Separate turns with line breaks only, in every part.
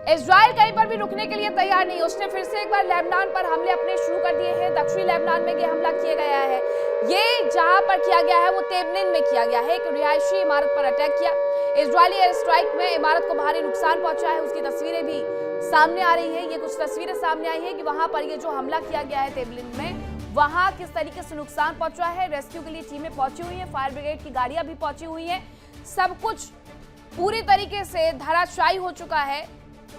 Israel कहीं पर भी रुकने के लिए तैयार नहीं। उसने फिर से एक बार लेबनान पर हमले अपने शुरू कर दिए हैं। दक्षिणी लेबनान में ये हमला किया गया है। ये जहां पर किया गया है वो तेबनिन में किया गया है। एक रिहायशी इमारत पर अटैक किया। इजरायली एयर स्ट्राइक में इमारत को भारी नुकसान पहुंचा है। उसकी तस्वीरें भी सामने आ रही है। ये कुछ तस्वीरें सामने आई है कि वहां पर ये जो हमला किया गया है तेबनिन में, वहां किस तरीके से नुकसान पहुंचा है। रेस्क्यू के लिए टीमें पहुंची हुई है, फायर ब्रिगेड की गाड़ियां भी पहुंची हुई है। सब कुछ पूरी तरीके से धराशायी हो चुका है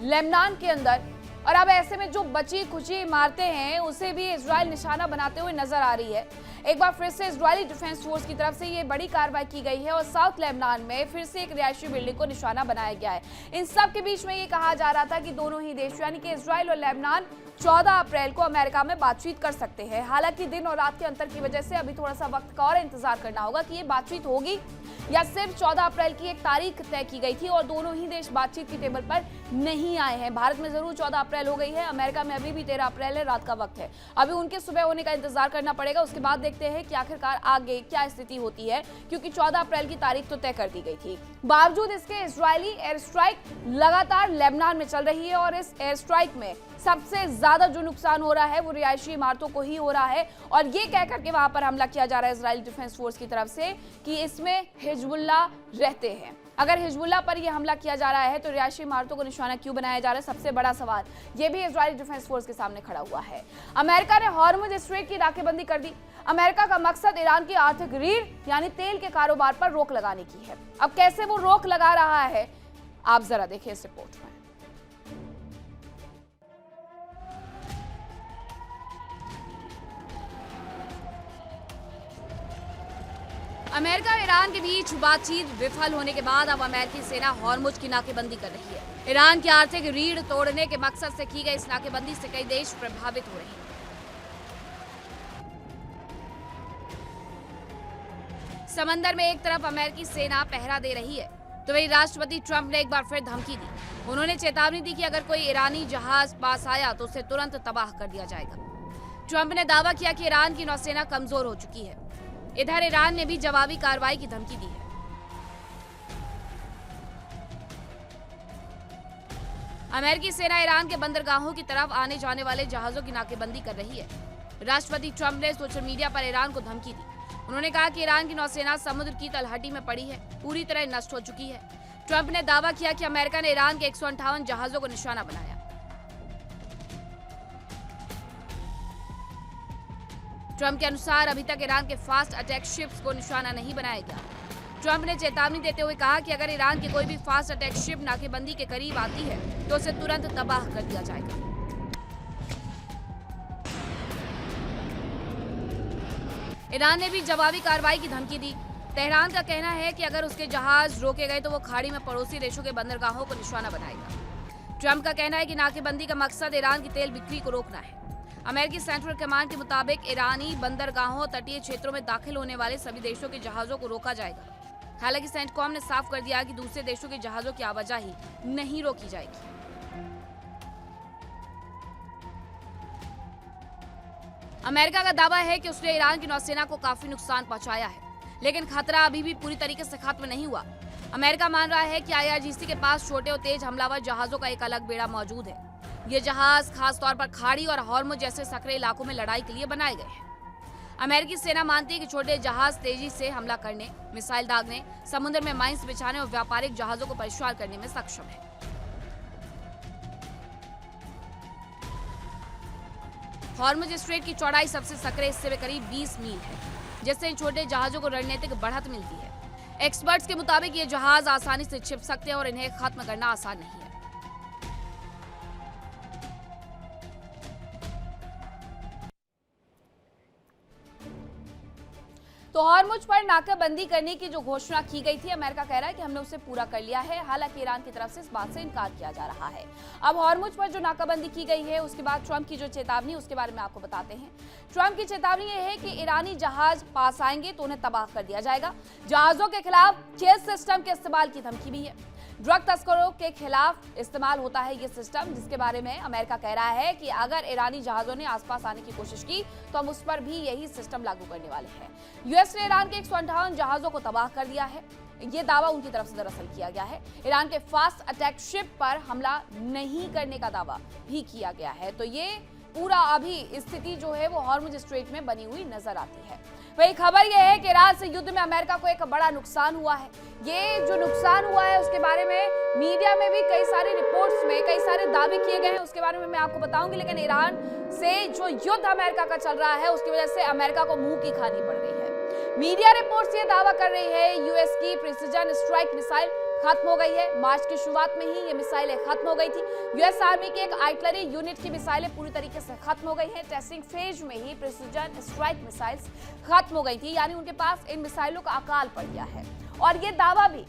लेबनान के अंदर। और अब ऐसे में जो बची खुची इमारतें हैं उसे भी इजराइल निशाना बनाते हुए नजर आ रही है। एक बार फिर से इजरायली डिफेंस फोर्स की तरफ से ये बड़ी कार्रवाई की गई है और साउथ लेबनान में फिर से एक रिहायशी बिल्डिंग को निशाना बनाया गया है। इन सब के बीच में ये कहा जा रहा था कि दोनों ही देश यानी कि इजराइल और लेबनान 14 अप्रैल को अमेरिका में बातचीत कर सकते हैं। हालांकि दिन और रात के अंतर की वजह से अभी थोड़ा सा वक्त का और इंतजार करना होगा कि ये बातचीत होगी या सिर्फ 14 अप्रैल की एक तारीख तय की गई थी और दोनों ही देश बातचीत की टेबल पर नहीं आए हैं। भारत में जरूर 14 अप्रैल हो गई है, अमेरिका में अभी भी 13 अप्रैल है, रात का वक्त है। अभी उनके सुबह होने का इंतजार करना पड़ेगा। उसके बाद देखते हैं कि आखिरकार आगे क्या स्थिति होती है, क्योंकि 14 अप्रैल की तारीख तो तय कर दी गई थी। बावजूद इसके इजरायली एयर स्ट्राइक लगातार लेबनान में चल रही है और इस एयर स्ट्राइक में सबसे ज्यादा जो नुकसान हो रहा है वो रिहायशी इमारतों को ही हो रहा है। और ये कहकर के वहां पर हमला किया जा रहा है इजरायली डिफेंस फोर्स की तरफ से कि इसमें हिजबुल्लाह रहते हैं। अगर हिजबुल्लाह पर यह हमला किया जा रहा है तो रिहायशी इमारतों को निशाना क्यों बनाया जा रहा है, सबसे बड़ा सवाल ये भी इजरायली डिफेंस फोर्स के सामने खड़ा हुआ है। अमेरिका ने हॉर्मुज स्ट्रेट की नाकेबंदी कर दी। अमेरिका का मकसद ईरान की आर्थिक रीढ़ यानी तेल के कारोबार पर रोक लगाने की है। अब कैसे वो रोक लगा रहा है आप जरा देखिए इस रिपोर्ट में। अमेरिका और ईरान के बीच बातचीत विफल होने के बाद अब अमेरिकी सेना हॉर्मुज की नाकेबंदी कर रही है। ईरान की आर्थिक रीढ़ तोड़ने के मकसद से की गई इस नाकेबंदी से कई देश प्रभावित हो रहे हैं। समंदर में एक तरफ अमेरिकी सेना पहरा दे रही है तो वहीं राष्ट्रपति ट्रंप ने एक बार फिर धमकी दी। उन्होंने चेतावनी दी कि अगर कोई ईरानी जहाज पास आया तो उसे तुरंत तबाह कर दिया जाएगा। ट्रंप ने दावा किया कि ईरान की नौसेना कमजोर हो चुकी है। इधर ईरान ने भी जवाबी कार्रवाई की धमकी दी है। अमेरिकी सेना ईरान के बंदरगाहों की तरफ आने जाने वाले जहाजों की नाकेबंदी कर रही है। राष्ट्रपति ट्रंप ने सोशल मीडिया पर ईरान को धमकी दी। उन्होंने कहा कि ईरान की नौसेना समुद्र की तलहटी में पड़ी है, पूरी तरह नष्ट हो चुकी है। ट्रंप ने दावा किया कि अमेरिका ने ईरान के 158 जहाजों को निशाना बनाया। ट्रंप के अनुसार अभी तक ईरान के फास्ट अटैक शिप्स को निशाना नहीं बनाया गया। ट्रंप ने चेतावनी देते हुए कहा कि अगर ईरान की कोई भी फास्ट अटैक शिप नाकेबंदी के करीब आती है तो उसे तुरंत तबाह कर दिया जाएगा। ईरान ने भी जवाबी कार्रवाई की धमकी दी। तेहरान का कहना है कि अगर उसके जहाज रोके गए तो वो खाड़ी में पड़ोसी देशों के बंदरगाहों को निशाना बनाएगा। ट्रंप का कहना है कि नाकेबंदी का मकसद ईरान की तेल बिक्री को रोकना है। अमेरिकी सेंट्रल कमांड के मुताबिक ईरानी बंदरगाहों तटीय क्षेत्रों में दाखिल होने वाले सभी देशों के जहाजों को रोका जाएगा। हालांकि सेंटकॉम ने साफ कर दिया कि दूसरे देशों के जहाजों की आवाजाही नहीं रोकी जाएगी। अमेरिका का दावा है कि उसने ईरान की नौसेना को काफी नुकसान पहुंचाया है, लेकिन खतरा अभी भी पूरी तरीके से खत्म नहीं हुआ। अमेरिका मान रहा है कि IRGC के पास छोटे और तेज हमलावर जहाजों का एक अलग बेड़ा मौजूद है। ये जहाज खास तौर पर खाड़ी और हॉर्मुज जैसे सकरे इलाकों में लड़ाई के लिए बनाए गए हैं। अमेरिकी सेना मानती है कि छोटे जहाज तेजी से हमला करने, मिसाइल दागने, समुद्र में माइंस बिछाने और व्यापारिक जहाजों को परेशान करने में सक्षम है। हॉर्मुज स्ट्रेट की चौड़ाई सबसे सकरे हिस्से में करीब 20 मील है, जिससे इन छोटे जहाजों को रणनीतिक बढ़त मिलती है। एक्सपर्ट्स के मुताबिक ये जहाज आसानी से छिप सकते हैं और इन्हें खत्म करना आसान नहीं है। तो हॉर्मुज पर नाकाबंदी करने की जो घोषणा की गई थी, अमेरिका कह रहा है कि हमने उसे पूरा कर लिया है। हालांकि ईरान की तरफ से इस बात से इनकार किया जा रहा है। अब हॉर्मुज पर जो नाकाबंदी की गई है उसके बाद ट्रंप की जो चेतावनी, उसके बारे में आपको बताते हैं। ट्रंप की चेतावनी यह है कि ईरानी जहाज पास आएंगे तो उन्हें तबाह कर दिया जाएगा। जहाजों के खिलाफ चेज सिस्टम के इस्तेमाल की धमकी भी है। ड्रग तस्करों के खिलाफ इस्तेमाल होता है ये सिस्टम, जिसके बारे में अमेरिका कह रहा है कि अगर ईरानी जहाजों ने आसपास आने की कोशिश की तो हम उस पर भी यही सिस्टम लागू करने वाले हैं। यूएस ने ईरान के 158 जहाजों को तबाह कर दिया है। ये दावा उनकी तरफ से दरअसल किया गया है। ईरान के फास्ट अटैक शिप पर हमला नहीं करने का दावा भी किया गया है। तो ये पूरा अभी स्थिति जो है वो हॉर्मुज स्ट्रेट में बनी हुई नजर आती है। वही खबर यह है कि ईरान से युद्ध में अमेरिका को एक बड़ा नुकसान हुआ है। ये जो नुकसान हुआ है उसके बारे में मीडिया में भी कई सारी रिपोर्ट्स में कई सारे दावे किए गए हैं, उसके बारे में मैं आपको बताऊंगी। लेकिन ईरान से जो युद्ध अमेरिका का चल रहा है उसकी वजह से अमेरिका को मुंह की खानी पड़ रही है। मीडिया रिपोर्ट्स ये दावा कर रही है यूएस की प्रिसिजन स्ट्राइक मिसाइल खत्म हो गई है। मार्च की शुरुआत में ही ये मिसाइलें खत्म हो गई थी। यूएस आर्मी की एक आर्टिलरी यूनिट की मिसाइलें पूरी तरीके से खत्म हो गई हैं। टेस्टिंग फेज में ही प्रिसिजन स्ट्राइक मिसाइल्स खत्म हो गई थी, यानी उनके पास इन मिसाइलों का अकाल पड़ गया है। और ये दावा भी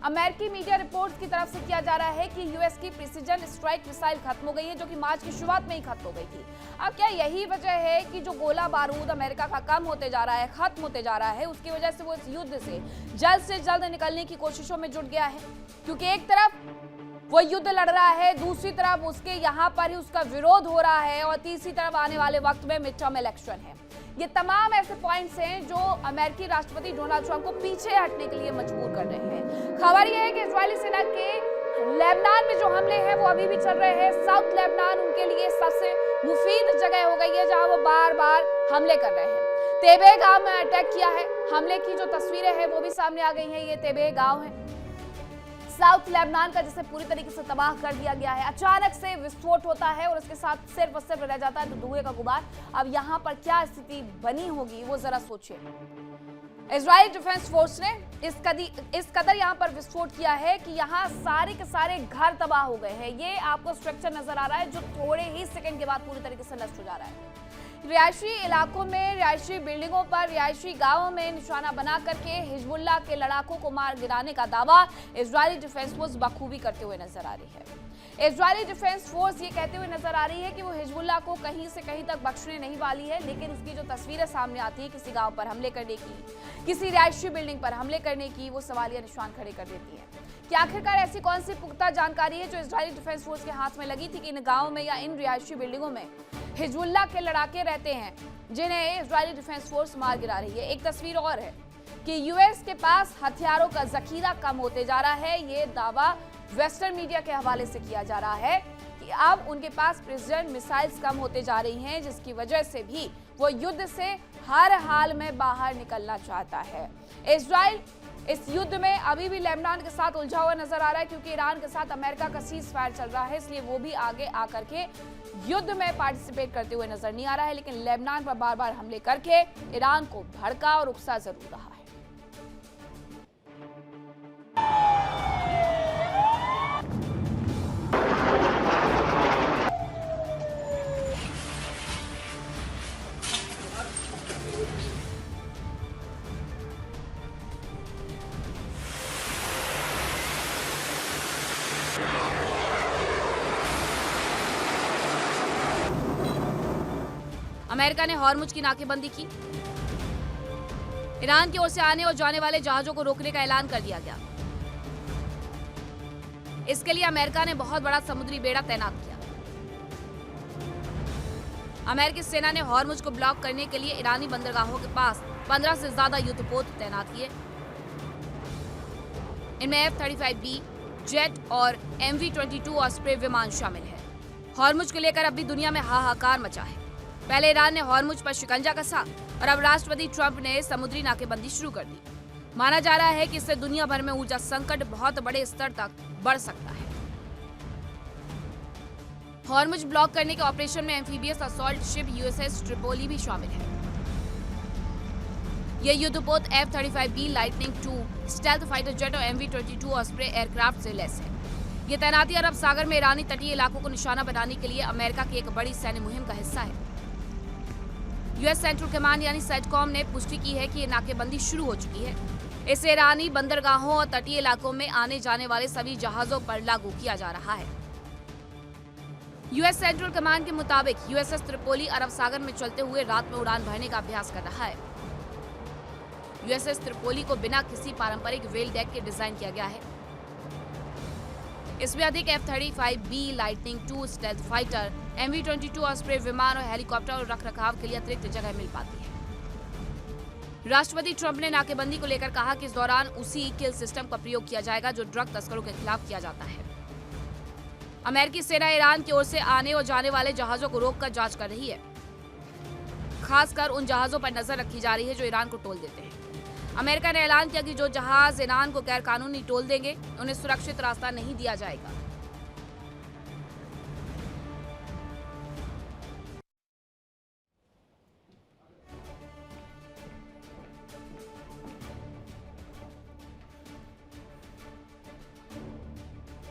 अमेरिकी मीडिया रिपोर्ट्स की तरफ से किया जा रहा है कि यूएस की प्रिसिजन स्ट्राइक मिसाइल खत्म हो गई है, जो कि मार्च की शुरुआत में ही खत्म हो गई थी। अब क्या यही वजह है कि जो गोला बारूद अमेरिका का कम होते जा रहा है, खत्म होते जा रहा है, उसकी वजह से वो इस युद्ध से जल्द निकलने की कोशिशों में जुट गया है? क्योंकि एक तरफ वो युद्ध लड़ रहा है, दूसरी तरफ उसके यहाँ पर ही उसका विरोध हो रहा है, और तीसरी तरफ आने वाले वक्त में मिड टर्म इलेक्शन है। ये तमाम ऐसे पॉइंट्स हैं जो अमेरिकी राष्ट्रपति डोनाल्ड ट्रंप को पीछे हटने के लिए मजबूर कर रहे हैं। खबर यह है कि इजरायली सेना के लेबनान में जो हमले हैं वो अभी भी चल रहे हैं। साउथ लेबनान उनके लिए सबसे मुफीद जगह हो गई है, जहां वो बार बार हमले कर रहे हैं। तेबे गांव में अटैक किया है। हमले की जो तस्वीरें हैं वो भी सामने आ गई हैं। ये तेबे गांव है साउथ लेबनान का, जिसे पूरी तरीके से तबाह कर दिया गया है। अचानक से विस्फोट होता है और उसके साथ सिर्फ और सिर्फ रह जाता है तो धुएं का गुबार। अब यहाँ पर क्या स्थिति बनी होगी वो जरा सोचिए। इजराइल डिफेंस फोर्स ने इस कदर यहाँ पर विस्फोट किया है कि यहाँ सारे के सारे घर तबाह हो गए हैं। ये आपको स्ट्रक्चर नजर आ रहा है जो थोड़े ही सेकंड के बाद पूरी तरीके से नष्ट हो जा रहा है। रिहायशी इलाकों में, रिहायशी बिल्डिंगों पर, रिहायशी गांवों में निशाना बना करके हिजबुल्लाह के लड़ाकों को मार गिराने का दावा इजरायली डिफेंस फोर्स बखूबी करते हुए नजर आ रही है। इजरायली डिफेंस फोर्स ये कहते हुए नजर आ रही है कि वो हिजबुल्लाह को कहीं से कहीं तक बख्शने नहीं वाली है, लेकिन उसकी जो तस्वीरें सामने आती है किसी गांव पर हमले करने की, किसी रिहायशी बिल्डिंग पर हमले करने की, वो सवालिया निशान खड़े कर देती है कि आखिरकार ऐसी कौन सी पुख्ता जानकारी है जो इजरायली डिफेंस फोर्स के हाथ में लगी थी कि इन गाँवों में या इन रिहायशी बिल्डिंगों में हिजबुल्लाह के लड़ाके रहते हैं जिन्हें इजरायली डिफेंस फोर्स मार गिरा रही है। एक तस्वीर और है कि यूएस के पास हथियारों का जखीरा कम होते जा रहा है। ये दावा वेस्टर्न मीडिया के हवाले से किया जा रहा है कि अब उनके पास प्रिसिजन मिसाइल्स कम होते जा रही हैं, जिसकी वजह से भी वो युद्ध से हर हाल में बाहर निकलना चाहता है। इजराइल इस युद्ध में अभी भी लेबनान के साथ उलझा हुआ नजर आ रहा है, क्योंकि ईरान के साथ अमेरिका का सीज फायर चल रहा है, इसलिए वो भी आगे आकर के युद्ध में पार्टिसिपेट करते हुए नजर नहीं आ रहा है। लेकिन लेबनान पर बार बार हमले करके ईरान को भड़का और उकसा जरूर रहा है। अमेरिका ने हॉर्मुज की नाकेबंदी की। ईरान की ओर से आने और जाने वाले जहाजों को रोकने का ऐलान कर दिया गया। इसके लिए अमेरिका ने बहुत बड़ा समुद्री बेड़ा तैनात किया। अमेरिकी सेना ने हॉर्मुज को ब्लॉक करने के लिए ईरानी बंदरगाहों के पास 15 से ज्यादा युद्धपोत तैनात किए। इनमें F-35B जेट और MV-22 ऑस्प्रे विमान शामिल है। हॉर्मुज को लेकर अब भी दुनिया में हाहाकार मचा है। पहले ईरान ने हॉर्मुज पर शिकंजा कसा और अब राष्ट्रपति ट्रंप ने समुद्री नाकेबंदी शुरू कर दी। माना जा रहा है कि इससे दुनिया भर में ऊर्जा संकट बहुत बड़े स्तर तक बढ़ सकता है। हॉर्मुज ब्लॉक करने के ऑपरेशन में amphibious assault ship USS Tripoli भी शामिल है। यह युद्धपोत F-35B lightning II stealth fighter jet और MV-22 ऑस्प्रे एयरक्राफ्ट से लैस है। यह तैनाती अरब सागर में ईरानी तटीय इलाकों को निशाना बनाने के लिए अमेरिका की एक बड़ी सैन्य मुहिम का हिस्सा है। यूएस सेंट्रल कमांड यानी सेटकॉम ने पुष्टि की है कि ये नाकेबंदी शुरू हो चुकी है। इसे ईरानी बंदरगाहों और तटीय इलाकों में आने जाने वाले सभी जहाजों पर लागू किया जा रहा है। यूएस सेंट्रल कमांड के मुताबिक USS त्रिपोली अरब सागर में चलते हुए रात में उड़ान भरने का अभ्यास कर रहा है। USS त्रिपोली को बिना किसी पारंपरिक वेल डेक के डिजाइन किया गया है। इसमें अधिक F-35B lightning II stealth fighter, MV-22 osprey विमान और हेलीकॉप्टर और रखरखाव के लिए अतिरिक्त जगह मिल पाती है। राष्ट्रपति ट्रंप ने नाकेबंदी को लेकर कहा कि इस दौरान उसी किल सिस्टम का प्रयोग किया जाएगा जो ड्रग तस्करों के खिलाफ किया जाता है। अमेरिकी सेना ईरान की ओर से आने और जाने वाले जहाजों को रोककर जांच कर रही है। खासकर उन जहाजों पर नजर रखी जा रही है जो ईरान को टोल देते हैं। अमेरिका ने ऐलान किया कि जो जहाज ईरान को गैर कानूनी टोल देंगे उन्हें सुरक्षित रास्ता नहीं दिया जाएगा।